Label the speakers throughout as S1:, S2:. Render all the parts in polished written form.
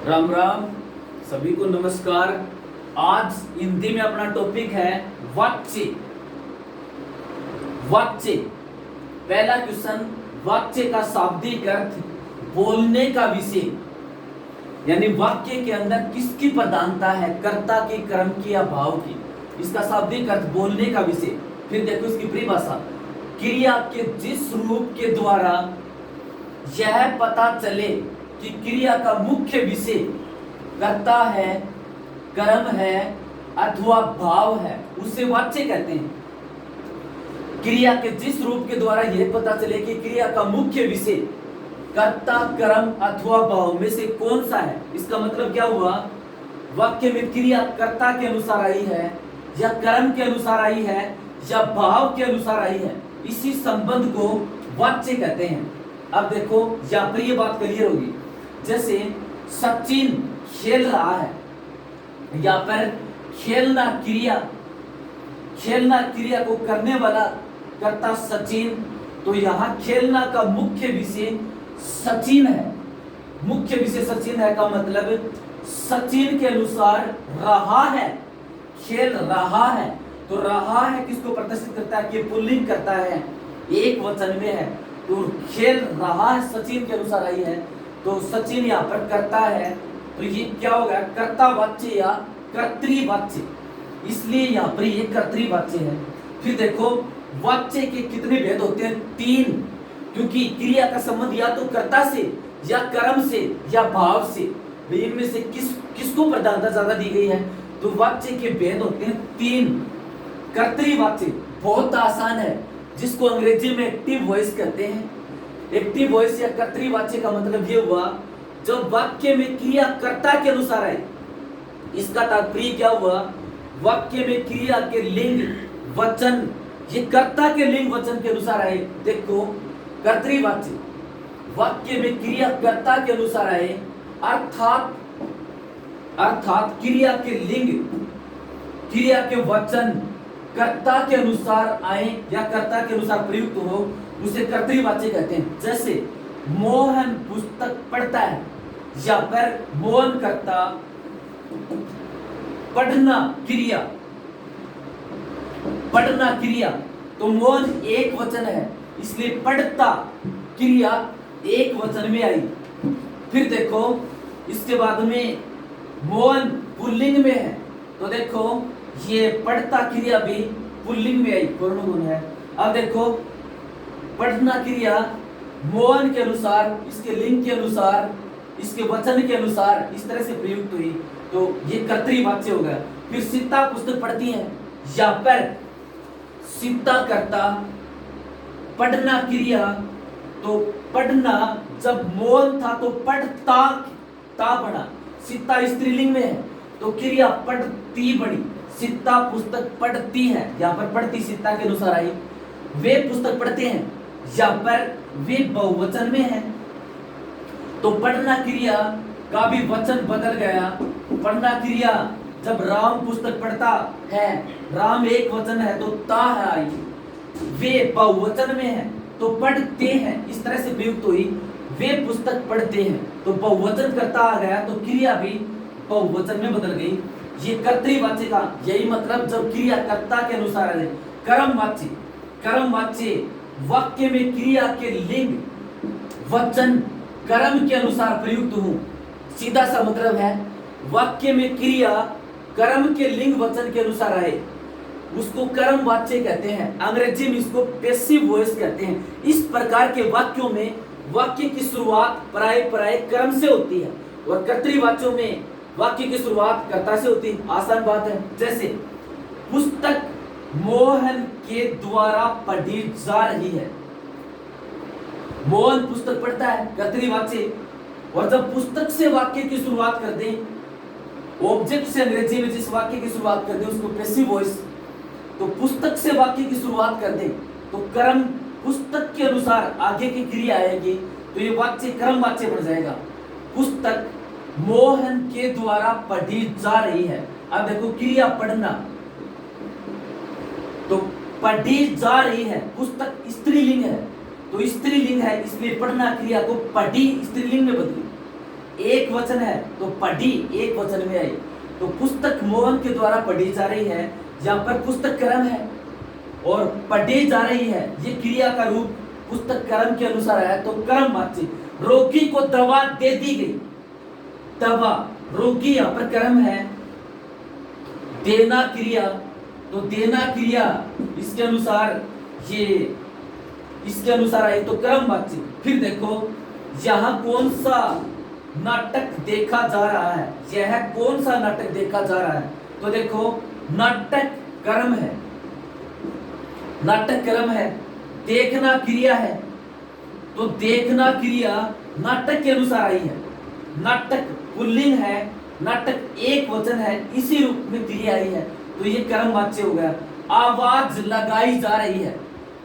S1: राम राम, सभी को नमस्कार। आज हिंदी में अपना टॉपिक है वाच्य। वाच्य, पहला क्वेश्चन, वाच्य का शाब्दिक अर्थ बोलने का विषय, यानी वाक्य के अंदर किसकी प्रधानता है, कर्ता की, कर्म की या भाव की। इसका शाब्दिक अर्थ बोलने का विषय। फिर देखो इसकी परिभाषा, क्रिया के जिस रूप के द्वारा यह पता चले कि क्रिया का मुख्य विषय कर्ता है, कर्म है अथवा भाव है, उसे वाच्य कहते हैं। क्रिया के जिस रूप के द्वारा यह पता चले कि क्रिया का मुख्य विषय कर्ता, कर्म अथवा भाव में से कौन सा है। इसका मतलब क्या हुआ, वाक्य में क्रिया कर्ता के अनुसार आई है या कर्म के अनुसार आई है या भाव के अनुसार आई है, इसी संबंध को वाच्य कहते हैं। अब देखो यहाँ पर ये बात क्लियर होगी। जैसे सचिन खेल रहा है, यहाँ पर खेलना क्रिया को करने वाला कर्ता सचिन, तो यहाँ खेलना का मुख्य विषय सचिन है। मुख्य विषय सचिन है का मतलब सचिन के अनुसार रहा है, खेल रहा है। तो रहा है किसको प्रदर्शित करता है कि पुल्लिंग करता है, एक वचन में है। तो खेल रहा है सचिन के अनुसार आई है, तो सचिन यहाँ पर करता है, तो ये क्या होगा, कर्तावाच्य या कर्तृवाच्य। इसलिए यहाँ पर ये कर्तृवाच्य है। फिर देखो वाच्य के कितने भेद होते हैं, 3, क्योंकि क्रिया का संबंध या तो कर्ता से या कर्म से या भाव से, इनमें से किसको प्रधानता ज्यादा दी गई है। तो वाच्य के भेद होते हैं 3। कर्तृवाच्य बहुत आसान है, जिसको अंग्रेजी में एक्टिव वॉइस कहते हैं। एक्टिव वॉइस या कर्तृवाच्य का मतलब ये हुआ जब वाक्य में क्रिया कर्ता के अनुसार आए। इसका तात्पर्य क्या हुआ, वाक्य में क्रिया के लिंग वचन ये कर्ता के लिंग वचन के अनुसार आए। देखो कर्तृवाच्य, वाक्य में क्रिया कर्ता के अनुसार आए, अर्थात क्रिया के लिंग, क्रिया के वचन कर्ता के अनुसार आए या कर्ता के अनुसार प्रयुक्त हो, उसे कर्तृवाच्य कहते हैं। जैसे मोहन पुस्तक पढ़ता है, या पर मोहन कर्ता, पढ़ना क्रिया, तो मोहन एक वचन है, इसलिए पढ़ता क्रिया एक वचन में आई। फिर देखो इसके बाद में मोहन पुल्लिंग में है, तो देखो ये पढ़ता क्रिया भी पुल्लिंग में आई, पूर्णगुण है। अब देखो पढ़ना क्रिया मोहन के अनुसार, इसके लिंग के अनुसार, इसके वचन के अनुसार इस तरह से प्रयुक्त हुई, तो ये कर्तृवाच्य हो गया। फिर सीता पुस्तक पढ़ती है, या पर सीता कर्ता, पढ़ना क्रिया, तो पढ़ना जब मोहन था तो पढ़ता बना, सीता स्त्रीलिंग में है तो क्रिया पढ़ती बनी। सीता पुस्तक पढ़ती है, यहाँ पर पढ़ती सीता के अनुसार आई। वे पुस्तक पढ़ते हैं, यहाँ पर वे बहुवचन में है, तो पढ़ना क्रिया का भी वचन बदल गया। पढ़ना क्रिया जब राम पुस्तक पढ़ता है, राम एक वचन है तो ता है आई। वे बहुवचन में है तो पढ़ते हैं, इस तरह से प्रयुक्त हुई। वे पुस्तक पढ़ते हैं तो बहुवचन करता आ गया, तो क्रिया भी बहुवचन में बदल गई। ये कर्तृवाच्य का यही मतलब, जब क्रिया कर्ता के अनुसार है। कर्मवाच्य वाक्य में क्रिया के लिंग वचन कर्म के अनुसार प्रयुक्त हूं, सीधा सा मतलब है वाक्य में क्रिया कर्म के लिंग वचन के अनुसार आए, उसको कर्मवाच्य कहते हैं। अंग्रेजी में इसको पैसिव वॉइस कहते हैं। इस प्रकार के वाक्यों में वाक्य की शुरुआत पराये कर्म से होती है, और कर्तृवाच्यों में वाक्य की शुरुआत कर्ता से होती है। आसान बात है। जैसे पुस्तक मोहन के द्वारा पढ़ी जा रही है, मोहन पुस्तक पढ़ता है, कर्तृवाच्य। और जब पुस्तक से वाक्य की शुरुआत कर दें, ऑब्जेक्ट से अंग्रेजी में जिस वाक्य की शुरुआत कर दें उसको पैसिव वॉइस, तो पुस्तक से वाक्य की शुरुआत कर दें तो कर्म पुस्तक के अनुसार आगे की क्रिया आएगी, तो ये वाक्य कर्मवाच्य बन जाएगा। पुस्तक मोहन के द्वारा पढ़ी जा रही है। अब देखो क्रिया पढ़ना, तो पढ़ी जा रही है, पुस्तक स्त्रीलिंग है, तो स्त्रीलिंग है इसलिए पढ़ना क्रिया को पढ़ी स्त्रीलिंग में बदली। एक वचन है तो पढ़ी एक वचन में आई। तो पुस्तक मोहन के द्वारा पढ़ी जा रही है, यहाँ पर पुस्तक कर्म है और पढ़ी जा रही है, ये क्रिया का रूप पुस्तक कर्म के अनुसार है तो कर्म वाच्य। रोगी को दवा दे दी गई, दवा, रोगी यहाँ पर कर्म है, देना क्रिया, तो देना क्रिया इसके अनुसार ये इसके अनुसार आई तो कर्म वाच्य। फिर देखो यहाँ कौन सा नाटक देखा जा रहा है, यह कौन सा नाटक देखा जा रहा है, तो देखो नाटक कर्म है, नाटक कर्म है, देखना क्रिया है, तो देखना क्रिया नाटक के अनुसार आई है। नाटक पुल्लिंग है, नाटक एक वचन है, इसी रूप में क्रिया आई है तो ये कर्म वाच्य हो गया। आवाज लगाई जा रही है,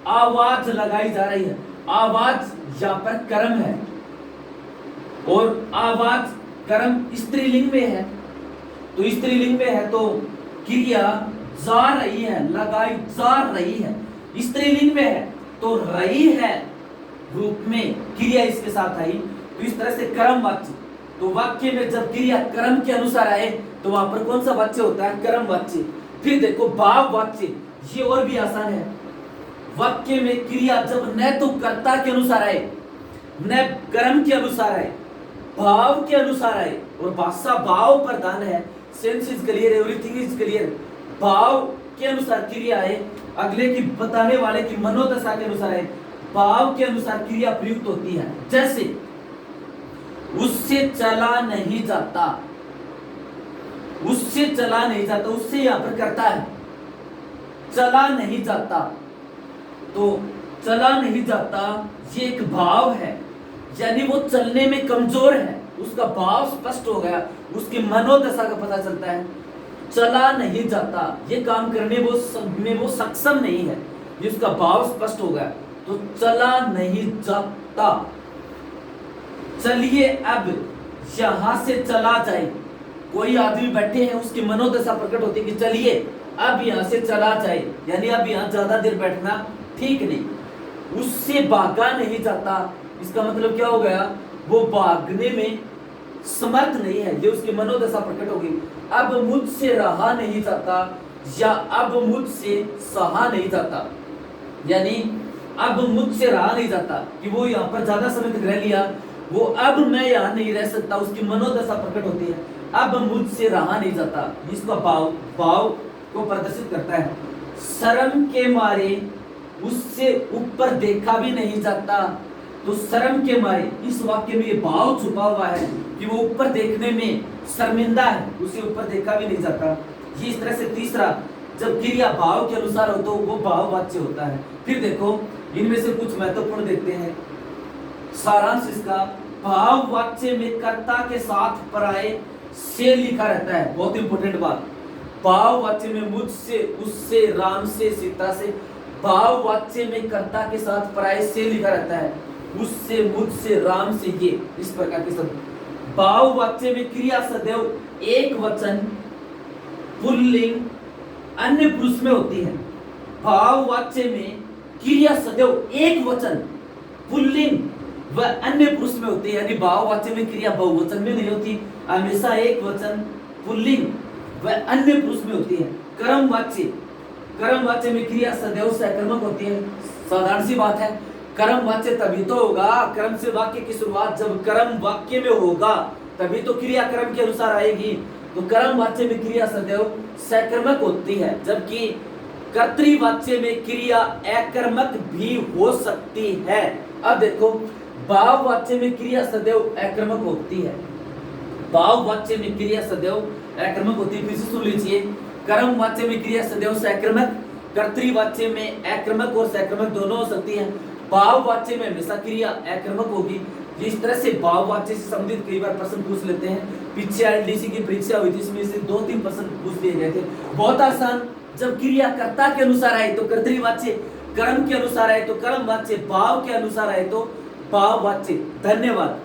S1: आवाज लगाई जा रही है, आवाज यहाँ पर कर्म है और आवाज कर्म स्त्रीलिंग में है, तो स्त्रीलिंग में है तो क्रिया जा रही है, लगाई जा रही है, स्त्रीलिंग में है तो रही है रूप में क्रिया इसके साथ आई, तो इस तरह से कर्म वाच्य। तो वाक्य में जब क्रिया कर्म के अनुसार आए तो वहां पर कौन सा वाच्य होता है, कर्म वाच्य। फिर देखो भाव वाच्य, ये और भी आसान है। वाक्य में क्रिया जब न तो कर्ता के अनुसार आए न कर्म के अनुसार आए, भाव के अनुसार आए, और भाषा भाव प्रधान है, sense is clear, everything is clear, भाव के अनुसार क्रिया है, अगले की बताने वाले की मनोदशा के अनुसार है, भाव के अनुसार क्रिया प्रयुक्त होती है। जैसे उससे चला नहीं जाता, उससे चला नहीं जाता, उससे यहां पर करता है, चला नहीं जाता, तो चला नहीं जाता ये एक भाव है, यानी वो चलने में कमजोर है, उसका भाव स्पष्ट हो गया, उसकी मनोदशा का पता चलता है। चला नहीं जाता ये काम करने में वो सक्षम नहीं है, ये उसका भाव स्पष्ट हो गया, तो चला नहीं जाता। चलिए अब यहां से चला जाए, कोई आदमी बैठे हैं उसकी मनोदशा प्रकट होती है कि चलिए अब यहां से चला जाए, यानी अब यहां ज्यादा देर बैठना ठीक नहीं। उससे भागा नहीं जाता, इसका मतलब क्या हो गया, वो भागने में समर्थ नहीं है, ये उसकी मनोदशा प्रकट होगी। अब मुझसे रहा नहीं जाता या अब मुझसे सहा नहीं जाता, यानी अब मुझसे रहा नहीं जाता कि वो यहाँ पर ज्यादा समय तक रह लिया, वो अब मैं यहाँ नहीं रह सकता, उसकी मनोदशा प्रकट होती है। अब मुझसे रहा नहीं जाता, इसका भाव को प्रदर्शित करता है। शर्म के मारे उससे ऊपर देखा भी नहीं जाता, तो शर्म के मारे इस वाक्य में ये भाव छुपा हुआ है कि वो ऊपर देखने में शर्मिंदा है, उसे ऊपर देखा भी नहीं जाता। ये इस तरह से तीसरा, जब क्रिया भाव के अनुसार हो तो वो भाव वाच्य होता है। फिर देखो इनमें से कुछ महत्वपूर्ण देखते हैं। सारांश इसका, भाव वाच्य में कर्ता के साथ पराये से लिखा रहता है, बहुत इंपॉर्टेंट बात। भाव वाच्य में मुझसे, उससे, राम से, सीता से, भाव वाच्य में कर्ता के साथ पराये से लिखा रहता है, उससे, मुझसे, राम से, ये इस प्रकार के शब्द। भाव वाच्य में क्रिया सदैव एक वचन पुल्लिंग अन्य पुरुष में होती है। भाव वाच्य में क्रिया सदैव एक वचन पुल्लिंग व अन्य पुरुष में होती है, यानी भाव वाच्य में क्रिया बहुवचन में नहीं होती, हमेशा एक वचन पुल्लिंग व अन्य पुरुष में होती है। कर्म वाच्य में क्रिया सदैव सकर्मक होती है, साधारण सी बात है। कर्म वाच्य तभी तो होगा, कर्म से वाक्य की शुरुआत जब कर्म वाक्य में होगा तभी तो क्रिया कर्म के अनुसार आएगी। तो कर्म वाच्य में क्रिया सदैव सकर्मक होती है, जबकि कर्तृवाच्य में क्रिया अकर्मक भी हो सकती है। अब देखो भाव वाच्य में क्रिया सदैव अकर्मक होती है, भाव वाच्य में क्रिया सदैव अकर्मक होती है। फिर से सुन लीजिए, कर्म वाच्य में क्रिया सदैव सकर्मक, कर्तृवाच्य में अकर्मक और सकर्मक दोनों हो सकती है, भाव वाच्य में हमेशा क्रिया अकर्मक होगी। इस तरह से भाव वाच्य से संबंधित कई बार प्रश्न पूछ लेते हैं। पीछे आईडीसी की परीक्षा हुई थी, इसमें से 2-3 प्रश्न पूछ लिए गए थे, बहुत आसान। जब क्रिया कर्ता के अनुसार आए तो कर्तृवाच्य, कर्म के अनुसार आए तो कर्म वाच्य, भाव के अनुसार आए तो भाव वाच्य। धन्यवाद।